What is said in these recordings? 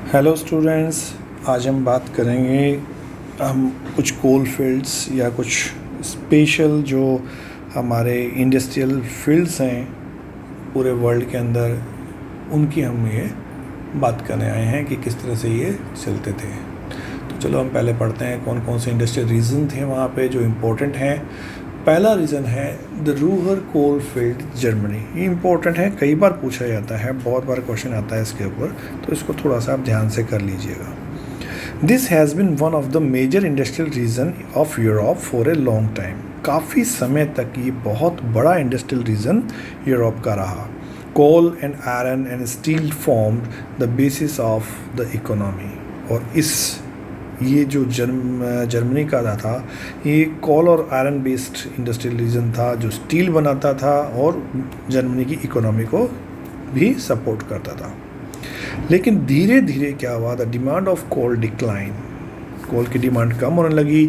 Hello students, आज हम बात करेंगे हम कुछ कोल फील्ड्स या कुछ स्पेशल जो हमारे इंडस्ट्रियल फील्ड्स हैं पूरे वर्ल्ड के अंदर, उनकी हम ये बात करने आए हैं कि किस तरह से ये चलते थे। तो चलो हम पहले पढ़ते हैं कौन कौन से इंडस्ट्रियल रीजन थे वहाँ पे जो इम्पोर्टेंट हैं। पहला रीज़न है the Ruhr coal field Germany. ये इम्पोर्टेंट है, कई बार पूछा जाता है, बहुत बार क्वेश्चन आता है इसके ऊपर, तो इसको थोड़ा सा आप ध्यान से कर लीजिएगा। This has been one of the major industrial region of Europe for a long time. काफ़ी समय तक ये बहुत बड़ा इंडस्ट्रियल रीजन यूरोप का रहा। Coal and iron and steel formed the basis of the economy. और ये जो जर्मनी का था, ये कोल और आयरन बेस्ड इंडस्ट्रियल रीजन था जो स्टील बनाता था और जर्मनी की इकोनॉमी को भी सपोर्ट करता था। लेकिन धीरे धीरे क्या हुआ, the demand of coal decline. Coal की डिमांड कम होने लगी,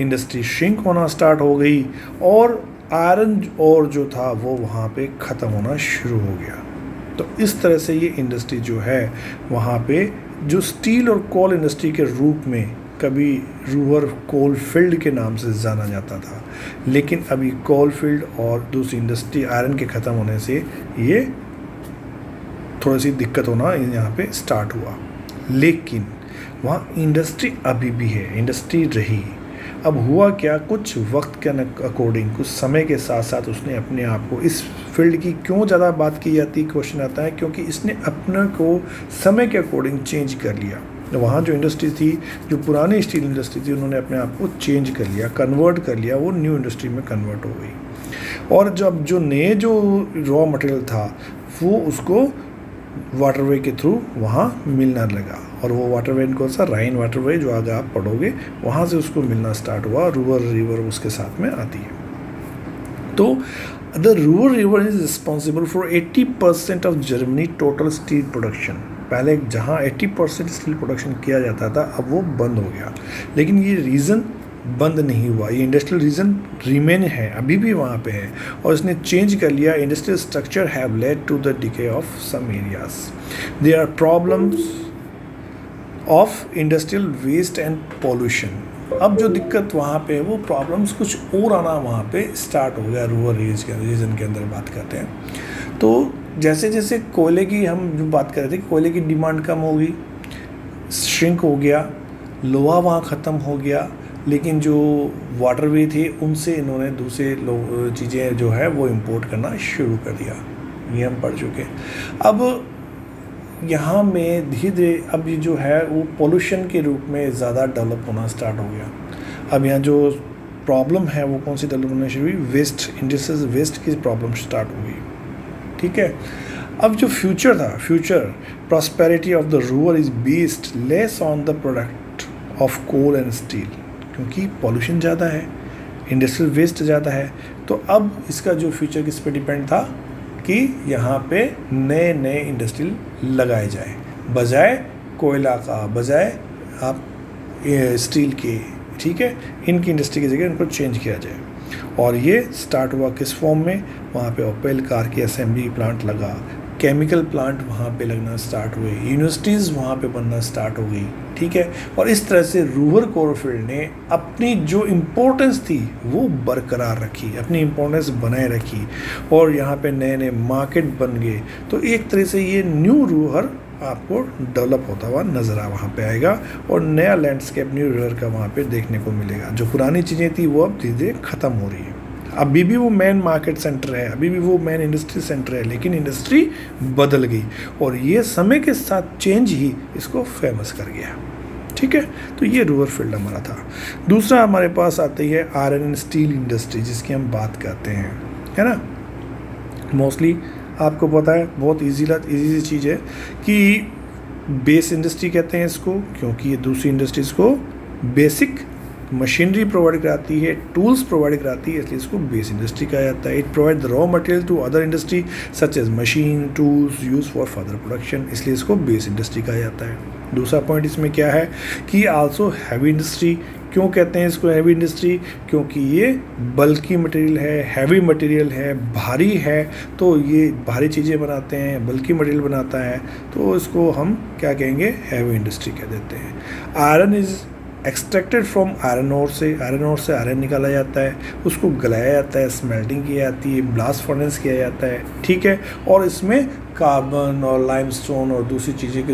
इंडस्ट्री श्रिंक होना स्टार्ट हो गई और आयरन और जो था वो वहाँ पे ख़त्म होना शुरू हो गया। तो इस तरह से ये इंडस्ट्री जो है वहाँ पे जो स्टील और कोल इंडस्ट्री के रूप में कभी रूहर कोल फील्ड के नाम से जाना जाता था, लेकिन अभी कोल फील्ड और दूसरी इंडस्ट्री आयरन के ख़त्म होने से ये थोड़ी सी दिक्कत होना यहाँ पे स्टार्ट हुआ। लेकिन वहाँ इंडस्ट्री अभी भी है, इंडस्ट्री रही। अब हुआ क्या, कुछ वक्त के अकॉर्डिंग, कुछ समय के साथ साथ उसने अपने आप को, इस फील्ड की क्यों ज़्यादा बात की जाती है, क्वेश्चन आता है, क्योंकि इसने अपने को समय के अकॉर्डिंग चेंज कर लिया। वहाँ जो इंडस्ट्री थी, जो पुरानी स्टील इंडस्ट्री थी, उन्होंने अपने आप को चेंज कर लिया, कन्वर्ट कर लिया, वो न्यू इंडस्ट्री में कन्वर्ट हो गई। और जब जो नए जो रॉ मटेरियल था वो उसको वाटरवे के थ्रू वहाँ मिलना लगा। और वो वाटरवे कौन सा, राइन वाटरवे, जो आगे आप पढ़ोगे, वहाँ से उसको मिलना स्टार्ट हुआ। रूवर रिवर उसके साथ में आती है। तो the rover river is responsible for 80% of Germany total steel production. पहले जहाँ 80% स्टील प्रोडक्शन किया जाता था, अब वो बंद हो गया। लेकिन ये रीज़न बंद नहीं हुआ, ये इंडस्ट्रियल रीजन रिमेन है, अभी भी वहाँ पे है, और इसने चेंज कर लिया। Industrial structure have led to the decay of some areas. There are problems of industrial waste and pollution. अब जो दिक्कत वहाँ पे है, वो प्रॉब्लम्स कुछ और आना वहाँ पे स्टार्ट हो गया। रूरल रीजन के अंदर बात करते हैं तो जैसे जैसे कोयले की हम जो बात कर रहे थे, कोयले की डिमांड कम होगी, श्रिंक हो गया, लोहा वहाँ ख़त्म हो गया, लेकिन जो वाटरवे थे उनसे इन्होंने दूसरे चीज़ें जो है वो इंपोर्ट करना शुरू कर दिया। ये हम पढ़ चुके। अब यहाँ में धीरे धीरे अब ये जो है वो पोल्यूशन के रूप में ज़्यादा डेवलप होना स्टार्ट हो गया। अब यहाँ जो प्रॉब्लम है वो कौन सी डेवलप होनी शुरू हुई, वेस्ट, इंडस्ट्रियल वेस्ट की प्रॉब्लम स्टार्ट हो गई। ठीक है। अब जो फ्यूचर था, future prosperity of the rural is based less on the product of coal and steel, क्योंकि पॉल्यूशन ज़्यादा है, इंडस्ट्रियल वेस्ट ज़्यादा है। तो अब इसका जो फ्यूचर किस पे डिपेंड था कि यहाँ पे नए नए इंडस्ट्रियल लगाए जाए, बजाय कोयला का, बजाय आप स्टील के। ठीक है, इनकी इंडस्ट्री की जगह इनको चेंज किया जाए। और ये स्टार्ट हुआ किस फॉर्म में, वहाँ पे ओपेल कार की असेंबली प्लांट लगा, केमिकल प्लांट वहाँ पे लगना स्टार्ट हुए, यूनिवर्सिटीज़ वहाँ पे बनना स्टार्ट हो गई। ठीक है। और इस तरह से रूरल कोल फील्ड ने अपनी जो इम्पोर्टेंस थी वो बरकरार रखी, अपनी इम्पोर्टेंस बनाए रखी, और यहाँ पे नए नए मार्केट बन गए। तो एक तरह से ये न्यू रूरल आपको डेवलप होता हुआ नज़र वहाँ पे आएगा, और नया लैंडस्केप न्यू रूरल का वहाँ पे देखने को मिलेगा। जो पुरानी चीज़ें थी वो अब धीरे धीरे ख़त्म हो रही है। अभी भी वो मेन मार्केट सेंटर है, अभी भी वो मेन इंडस्ट्री सेंटर है, लेकिन इंडस्ट्री बदल गई, और ये समय के साथ चेंज ही इसको फेमस कर गया। ठीक है। तो ये रूरल फील्ड हमारा था। दूसरा हमारे पास आती है आयरन एंड स्टील इंडस्ट्री, जिसकी हम बात करते हैं, है ना। मोस्टली आपको पता है, बहुत ईजी सी चीज़ है कि बेस इंडस्ट्री कहते हैं इसको, क्योंकि ये दूसरी इंडस्ट्रीज़ को बेसिक मशीनरी प्रोवाइड कराती है, टूल्स प्रोवाइड कराती है, इसलिए इसको बेस इंडस्ट्री कहा जाता है। It provide the raw material to other industry such as machine tools use for further production, इसलिए इसको बेस इंडस्ट्री कहा जाता है। दूसरा पॉइंट इसमें क्या है कि आल्सो हैवी इंडस्ट्री। क्यों कहते हैं इसको हैवी इंडस्ट्री? क्योंकि ये बल्कि मटेरियल है, हैवी मटेरियल है, भारी है, तो ये भारी चीज़ें बनाते हैं, बल्कि मटेरियल बनाता है, तो इसको हम क्या कहेंगे? हैवी इंडस्ट्री कह देते हैं। Iron is extracted from iron ore से आयरन निकाला जाता है, उसको गलाया जाता है, स्मेल्टिंग की जाती है, ब्लास्ट फर्नेस किया जाता है, ठीक है। और इसमें कार्बन और लाइमस्टोन और दूसरी चीज़ें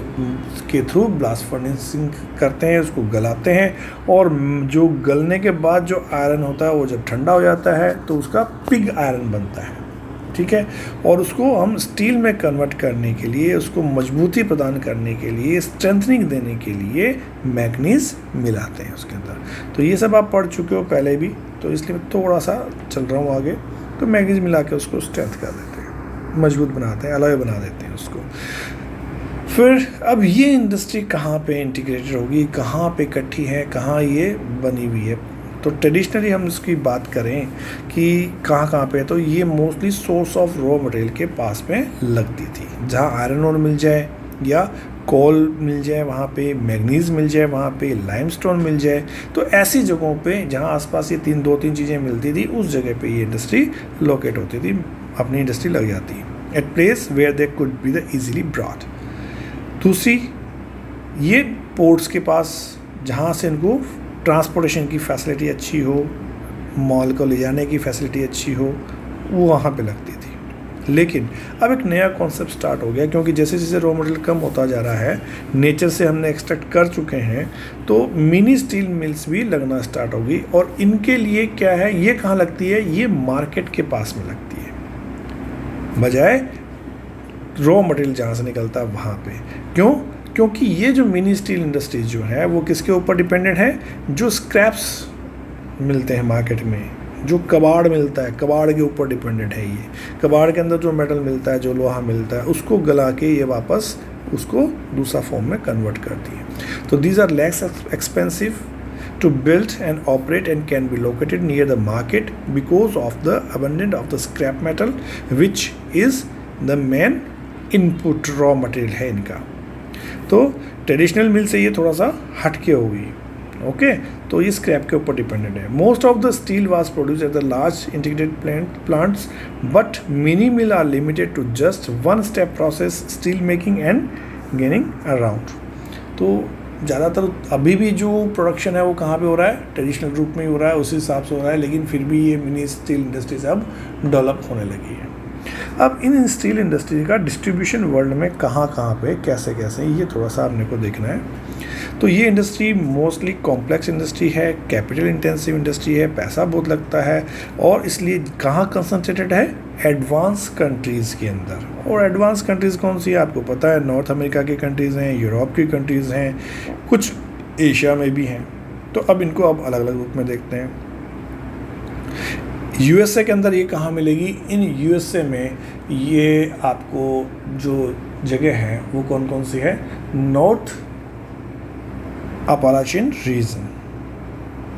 के थ्रू ब्लास्ट फर्नेसिंग करते हैं, उसको गलाते हैं, और जो गलने के बाद जो आयरन होता है वो जब ठंडा हो जाता है तो उसका पिग आयरन बनता है, ठीक है। और उसको हम स्टील में कन्वर्ट करने के लिए, उसको मजबूती प्रदान करने के लिए, स्ट्रेंथनिंग देने के लिए मैग्नीज मिलाते हैं उसके अंदर। तो ये सब आप पढ़ चुके हो पहले भी, तो इसलिए मैं थोड़ा सा चल रहा हूँ आगे। तो मैग्नीज मिला के उसको स्ट्रेंथ कर देते हैं, मजबूत बनाते हैं, अलॉय बना देते हैं उसको। फिर अब ये इंडस्ट्री कहाँ पे इंटीग्रेटेड होगी, कहाँ पे इकट्ठी है, कहाँ ये बनी हुई है? तो ट्रेडिशनली हम इसकी बात करें कि कहाँ पे, तो ये mostly source of raw material के पास में लगती थी। जहाँ आयरन ओर मिल जाए या कोल मिल जाए, वहाँ पे मैग्नीज मिल जाए, वहाँ पे लाइमस्टोन मिल जाए, तो ऐसी जगहों पे जहाँ आसपास ये दो तीन चीज़ें मिलती थी, उस जगह पे ये इंडस्ट्री लोकेट होती थी, अपनी इंडस्ट्री लग जाती। At place where they could be the easily brought. दूसरी, ये पोर्ट्स के पास जहाँ से इनको ट्रांसपोर्टेशन की फैसिलिटी अच्छी हो, मॉल को ले जाने की फैसिलिटी अच्छी हो, वो वहाँ पे लगती थी। लेकिन अब एक नया कॉन्सेप्ट स्टार्ट हो गया, क्योंकि जैसे जैसे रॉ मटेरियल कम होता जा रहा है, नेचर से हमने एक्सट्रैक्ट कर चुके हैं, तो मिनी स्टील मिल्स भी लगना स्टार्ट होगी। और इनके लिए क्या है, ये कहाँ लगती है? ये मार्केट के पास में लगती है, बजाय रॉ मटेरियल जहाँ से निकलता है वहाँ पे। क्यों? क्योंकि ये जो मिनी स्टील इंडस्ट्रीज जो है वो किसके ऊपर डिपेंडेंट है? जो स्क्रैप्स मिलते हैं मार्केट में, जो कबाड़ मिलता है, कबाड़ के ऊपर डिपेंडेंट है ये। कबाड़ के अंदर जो मेटल मिलता है, जो लोहा मिलता है, उसको गला के ये वापस उसको दूसरा फॉर्म में कन्वर्ट करती है। तो these are less expensive to build and operate and can be located near the market because of the abundance of the scrap metal which is the main input raw material है इनका। तो traditional मिल से ये थोड़ा सा हटके होगी, okay. तो ये स्क्रैप के ऊपर डिपेंडेंट है। Most of the steel was produce at the large integrated plants, but mini mill are limited to just one step process steel making and gaining around. तो ज़्यादातर अभी भी जो प्रोडक्शन है वो कहाँ पे हो रहा है? ट्रेडिशनल रूप में ही हो रहा है, उसी हिसाब से हो रहा है, लेकिन फिर भी ये मिनी स्टील इंडस्ट्रीज अब डेवलप होने लगी है। अब इन स्टील इंडस्ट्री का डिस्ट्रीब्यूशन वर्ल्ड में कहाँ पे, कैसे ये थोड़ा सा आपने को देखना है। तो ये इंडस्ट्री मोस्टली कॉम्प्लेक्स इंडस्ट्री है, कैपिटल इंटेंसिव इंडस्ट्री है, पैसा बहुत लगता है, और इसलिए कहाँ कंसंट्रेटेड है? एडवांस कंट्रीज़ के अंदर। और एडवांस कंट्रीज़ कौन सी है आपको पता है? नॉर्थ अमेरिका की कंट्रीज़ हैं, यूरोप की कंट्रीज़ हैं, कुछ एशिया में भी हैं। तो अब इनको अब अलग अलग रूप में देखते हैं। यूएसए के अंदर ये कहाँ मिलेगी? इन यूएसए में ये आपको जो जगह है वो कौन कौन सी है? नॉर्थ अपालाचियन रीजन,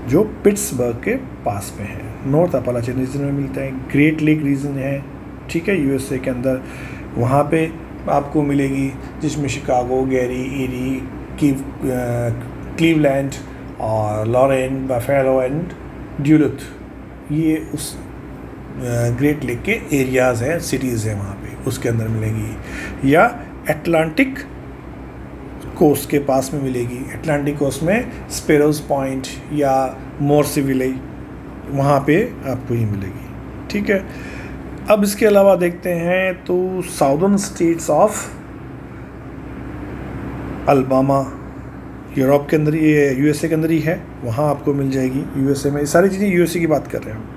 जो पिट्सबर्ग के पास में है, नॉर्थ अपालाचियन रीजन में मिलता है। ग्रेट लेक रीजन है, ठीक है, यूएसए के अंदर, वहाँ पे आपको मिलेगी, जिसमें शिकागो, गैरी, ईरी, क्लीवलैंड और लॉरेन, बफेलो एंड ड्यूलथ, ये उस ग्रेट लेक के एरियाज़ हैं, सिटीज़ हैं वहाँ पे, उसके अंदर मिलेगी। या अटलांटिक कोस्ट के पास में मिलेगी। अटलांटिक कोस्ट में स्पेरोज पॉइंट या मोर्सिविले, वहाँ पे आपको ये मिलेगी, ठीक है। अब इसके अलावा देखते हैं तो southern states of Alabama, Europe के अंदर, ये यूएसए के अंदर ही है, वहाँ आपको मिल जाएगी। यूएसए में सारी चीज़ें, यूएसए की बात कर रहे हैं।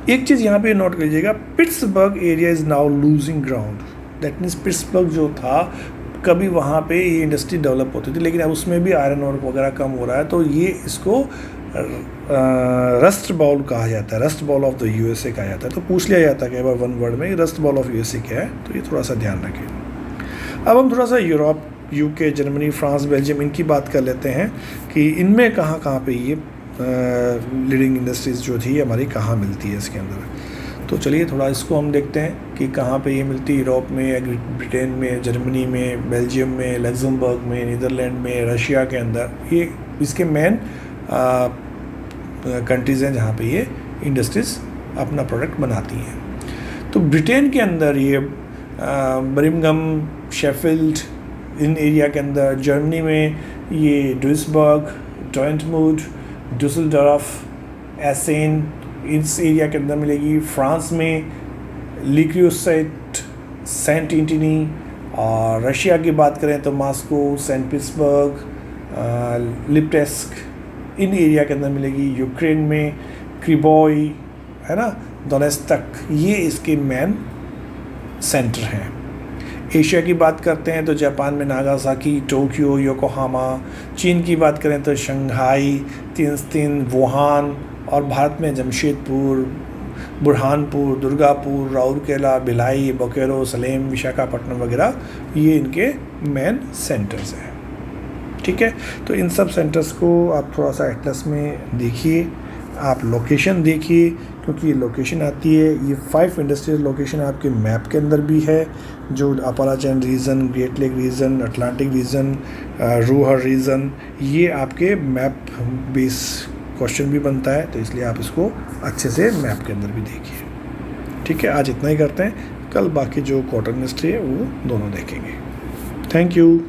एक चीज़ यहाँ पे नोट कीजिएगा, Pittsburgh area is now losing ground. That means Pittsburgh जो था, कभी वहाँ पे ये इंडस्ट्री डेवलप होती थी, लेकिन अब उसमें भी आयरन और वगैरह कम हो रहा है, तो ये इसको रस्ट बाउल कहा जाता है, rust bowl of the USA कहा जाता है। तो पूछ लिया जाता है कि बार वन वर्ड में रस्ट बाउल ऑफ यूएसए क्या है, तो ये थोड़ा सा ध्यान रखें। अब हम थोड़ा सा Europe, UK, Germany, France, Belgium, इनकी बात कर लेते हैं कि इनमें कहाँ पे ये लीडिंग इंडस्ट्रीज़ जो थी हमारी कहाँ मिलती है इसके अंदर। तो चलिए थोड़ा इसको हम देखते हैं कि कहाँ पे ये मिलती है, यूरोप में या ब्रिटेन में, जर्मनी में, बेल्जियम में, लग्जमबर्ग में, नीदरलैंड में, रशिया के अंदर। ये इसके मेन कंट्रीज़ हैं जहाँ पे ये इंडस्ट्रीज़ अपना प्रोडक्ट बनाती हैं। तो ब्रिटेन के अंदर ये बर्मिंघम, शेफील्ड इन एरिया के अंदर, जर्मनी में ये ड्यूइसबर्ग, डॉर्टमुंड, डुसलडॉर्फ, एसेन इस एरिया के अंदर मिलेगी। फ्रांस में लिक्यूसेट, सेंट एंटनी, और रशिया की बात करें तो मॉस्को, सेंट पीटर्सबर्ग, लिप्टेस्क इन एरिया के अंदर मिलेगी। यूक्रेन में क्रिबोई, है ना, दोनेत्स्क, ये इसके मेन सेंटर हैं। एशिया की बात करते हैं तो जापान में नागासाकी, टोक्यो, योकोहामा। चीन की बात करें तो शंघाई, तिनस्तिन, वुहान, और भारत में जमशेदपुर, बुरहानपुर, दुर्गापुर, राउरकेला, भिलाई, बोकारो, सलेम, विशाखापट्टनम वगैरह ये इनके मेन सेंटर्स हैं। ठीक है, तो इन सब सेंटर्स को आप थोड़ा सा एटलस में देखिए, आप लोकेशन देखिए, क्योंकि ये लोकेशन आती है, ये 5 इंडस्ट्रियल लोकेशन आपके मैप के अंदर भी है, जो Appalachian region, great lake region, Atlantic region, Ruhr region, ये आपके मैप बेस क्वेश्चन भी बनता है, तो इसलिए आप इसको अच्छे से मैप के अंदर भी देखिए। ठीक है, आज इतना ही करते हैं, कल बाकी जो कॉटन इंडस्ट्री है वो दोनों देखेंगे। Thank you.